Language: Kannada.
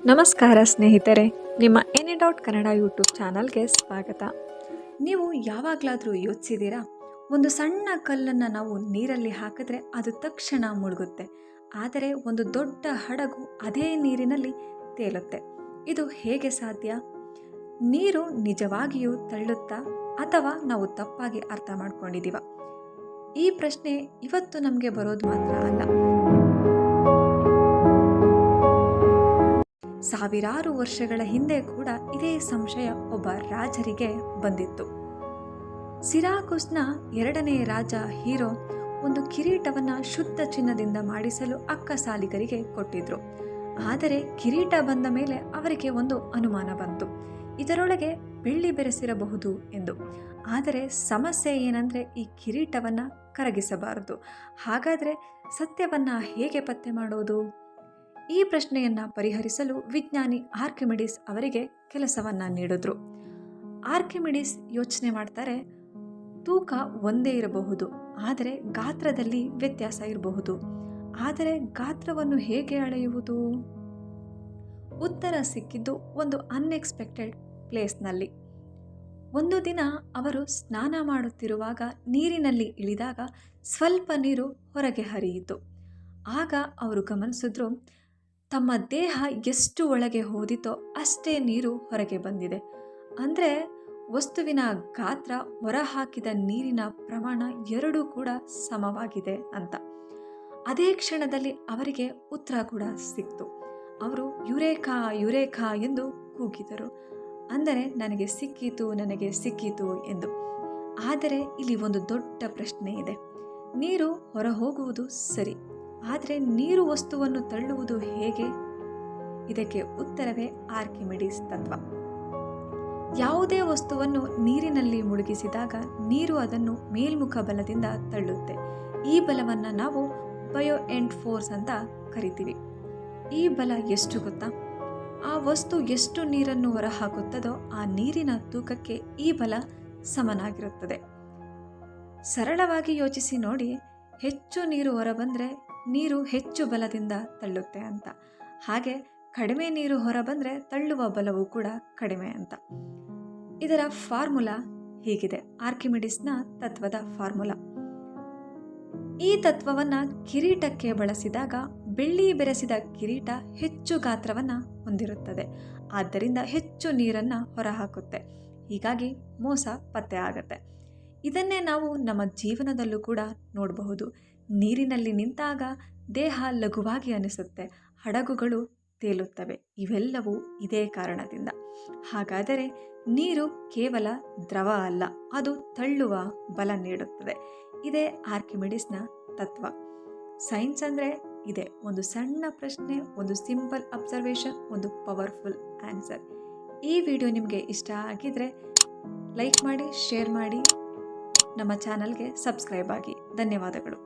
ನಮಸ್ಕಾರ ಸ್ನೇಹಿತರೆ, ನಿಮ್ಮ ಎನಿ ಡೌಟ್ ಕನ್ನಡ ಯೂಟ್ಯೂಬ್ ಚಾನಲ್ಗೆ ಸ್ವಾಗತ. ನೀವು ಯಾವಾಗಲಾದರೂ ಯೋಚಿಸಿದ್ದೀರಾ, ಒಂದು ಸಣ್ಣ ಕಲ್ಲನ್ನು ನಾವು ನೀರಲ್ಲಿ ಹಾಕಿದ್ರೆ ಅದು ತಕ್ಷಣ ಮುಳುಗುತ್ತೆ, ಆದರೆ ಒಂದು ದೊಡ್ಡ ಹಡಗು ಅದೇ ನೀರಿನಲ್ಲಿ ತೇಲುತ್ತೆ. ಇದು ಹೇಗೆ ಸಾಧ್ಯ? ನೀರು ನಿಜವಾಗಿಯೂ ತಳ್ಳುತ್ತಾ ಅಥವಾ ನಾವು ತಪ್ಪಾಗಿ ಅರ್ಥ ಮಾಡ್ಕೊಂಡಿದ್ದೀವ? ಈ ಪ್ರಶ್ನೆ ಇವತ್ತು ನಮಗೆ ಬರೋದು ಮಾತ್ರ ಅಲ್ಲ, ಸಾವಿರಾರು ವರ್ಷಗಳ ಹಿಂದೆ ಕೂಡ ಇದೇ ಸಂಶಯ ಒಬ್ಬ ರಾಜರಿಗೆ ಬಂದಿತ್ತು. ಸಿರಾಕುಸ್ನ ಎರಡನೇ ರಾಜ ಹೀರೋ ಒಂದು ಕಿರೀಟವನ್ನು ಶುದ್ಧ ಚಿನ್ನದಿಂದ ಮಾಡಿಸಲು ಅಕ್ಕಸಾಲಿಗರಿಗೆ ಕೊಟ್ಟಿದ್ರು. ಆದರೆ ಕಿರೀಟ ಬಂದ ಮೇಲೆ ಅವರಿಗೆ ಒಂದು ಅನುಮಾನ ಬಂತು, ಇದರೊಳಗೆ ಬೆಳ್ಳಿ ಬೆರೆಸಿರಬಹುದು ಎಂದು. ಆದರೆ ಸಮಸ್ಯೆ ಏನಂದರೆ ಈ ಕಿರೀಟವನ್ನು ಕರಗಿಸಬಾರದು. ಹಾಗಾದರೆ ಸತ್ಯವನ್ನು ಹೇಗೆ ಪತ್ತೆ ಮಾಡೋದು? ಈ ಪ್ರಶ್ನೆಯನ್ನು ಪರಿಹರಿಸಲು ವಿಜ್ಞಾನಿ ಆರ್ಕಿಮಿಡೀಸ್ ಅವರಿಗೆ ಕೆಲಸವನ್ನು ನೀಡಿದ್ರು. ಆರ್ಕಿಮಿಡೀಸ್ ಯೋಚನೆ ಮಾಡ್ತಾರೆ, ತೂಕ ಒಂದೇ ಇರಬಹುದು, ಆದರೆ ಗಾತ್ರದಲ್ಲಿ ವ್ಯತ್ಯಾಸ ಇರಬಹುದು. ಆದರೆ ಗಾತ್ರವನ್ನು ಹೇಗೆ ಅಳೆಯುವುದು? ಉತ್ತರ ಸಿಕ್ಕಿದ್ದು ಒಂದು ಅನ್ಎಕ್ಸ್ಪೆಕ್ಟೆಡ್ ಪ್ಲೇಸ್ನಲ್ಲಿ. ಒಂದು ದಿನ ಅವರು ಸ್ನಾನ ಮಾಡುತ್ತಿರುವಾಗ ನೀರಿನಲ್ಲಿ ಇಳಿದಾಗ ಸ್ವಲ್ಪ ನೀರು ಹೊರಗೆ ಹರಿಯಿತು. ಆಗ ಅವರು ಗಮನಿಸಿದ್ರು, ತಮ್ಮ ದೇಹ ಎಷ್ಟು ಒಳಗೆ ಹೋದಿತೋ ಅಷ್ಟೇ ನೀರು ಹೊರಗೆ ಬಂದಿದೆ. ಅಂದರೆ ವಸ್ತುವಿನ ಗಾತ್ರ, ಹೊರಹಾಕಿದ ನೀರಿನ ಪ್ರಮಾಣ ಎರಡೂ ಕೂಡ ಸಮವಾಗಿದೆ ಅಂತ. ಅದೇ ಕ್ಷಣದಲ್ಲಿ ಅವರಿಗೆ ಉತ್ತರ ಕೂಡ ಸಿಕ್ತು. ಅವರು ಯುರೇಕಾ ಯುರೇಕಾ ಎಂದು ಕೂಗಿದರು. ಅಂದರೆ ನನಗೆ ಸಿಕ್ಕಿತು ಎಂದು. ಆದರೆ ಇಲ್ಲಿ ಒಂದು ದೊಡ್ಡ ಪ್ರಶ್ನೆ ಇದೆ. ನೀರು ಹೊರ ಹೋಗುವುದು ಸರಿ, ಆದರೆ ನೀರು ವಸ್ತುವನ್ನು ತಳ್ಳುವುದು ಹೇಗೆ? ಇದಕ್ಕೆ ಉತ್ತರವೇ ಆರ್ಕಿಮಿಡೀಸ್ ತತ್ವ. ಯಾವುದೇ ವಸ್ತುವನ್ನು ನೀರಿನಲ್ಲಿ ಮುಳುಗಿಸಿದಾಗ ನೀರು ಅದನ್ನು ಮೇಲ್ಮುಖ ಬಲದಿಂದ ತಳ್ಳುತ್ತೆ. ಈ ಬಲವನ್ನು ನಾವು ಬಯೋಎಂಟ್ ಫೋರ್ಸ್ ಅಂತ ಕರಿತೀವಿ. ಈ ಬಲ ಎಷ್ಟು ಗೊತ್ತಾ? ಆ ವಸ್ತು ಎಷ್ಟು ನೀರನ್ನು ಹೊರಹಾಕುತ್ತದೋ ಆ ನೀರಿನ ತೂಕಕ್ಕೆ ಈ ಬಲ ಸಮನಾಗಿರುತ್ತದೆ. ಸರಳವಾಗಿ ಯೋಚಿಸಿ ನೋಡಿ, ಹೆಚ್ಚು ನೀರು ಹೊರಬಂದರೆ ನೀರು ಹೆಚ್ಚು ಬಲದಿಂದ ತಳ್ಳುತ್ತೆ ಅಂತ. ಹಾಗೆ ಕಡಿಮೆ ನೀರು ಹೊರಬಂದರೆ ತಳ್ಳುವ ಬಲವು ಕೂಡ ಕಡಿಮೆ ಅಂತ. ಇದರ ಫಾರ್ಮುಲಾ ಹೀಗಿದೆ, ಆರ್ಕಿಮಿಡೀಸ್ನ ತತ್ವದ ಫಾರ್ಮುಲಾ. ಈ ತತ್ವವನ್ನು ಕಿರೀಟಕ್ಕೆ ಬಳಸಿದಾಗ ಬೆಳ್ಳಿ ಬೆರೆಸಿದ ಕಿರೀಟ ಹೆಚ್ಚು ಗಾತ್ರವನ್ನು ಹೊಂದಿರುತ್ತದೆ, ಆದ್ದರಿಂದ ಹೆಚ್ಚು ನೀರನ್ನು ಹೊರಹಾಕುತ್ತೆ. ಹೀಗಾಗಿ ಮೋಸ ಪತ್ತೆ ಆಗುತ್ತೆ. ಇದನ್ನೇ ನಾವು ನಮ್ಮ ಜೀವನದಲ್ಲೂ ಕೂಡ ನೋಡಬಹುದು. ನೀರಿನಲ್ಲಿ ನಿಂತಾಗ ದೇಹ ಲಘುವಾಗಿ ಅನಿಸುತ್ತೆ, ಹಡಗುಗಳು ತೇಲುತ್ತವೆ. ಇವೆಲ್ಲವೂ ಇದೇ ಕಾರಣದಿಂದ. ಹಾಗಾದರೆ ನೀರು ಕೇವಲ ದ್ರವ ಅಲ್ಲ, ಅದು ತಳ್ಳುವ ಬಲ ನೀಡುತ್ತದೆ. ಇದೇ ಆರ್ಕಿಮಿಡೀಸ್ನ ತತ್ವ. ಸೈನ್ಸ್ ಅಂದರೆ ಇದೆ, ಒಂದು ಸಣ್ಣ ಪ್ರಶ್ನೆ, ಒಂದು ಸಿಂಪಲ್ ಅಬ್ಸರ್ವೇಷನ್, ಒಂದು ಪವರ್ಫುಲ್ ಆನ್ಸರ್. ಈ ವಿಡಿಯೋ ನಿಮಗೆ ಇಷ್ಟ ಆಗಿದ್ರೆ ಲೈಕ್ ಮಾಡಿ, ಶೇರ್ ಮಾಡಿ, ನಮ್ಮ ಚಾನಲ್ಗೆ ಸಬ್ಸ್ಕ್ರೈಬ್ ಆಗಿ. ಧನ್ಯವಾದಗಳು.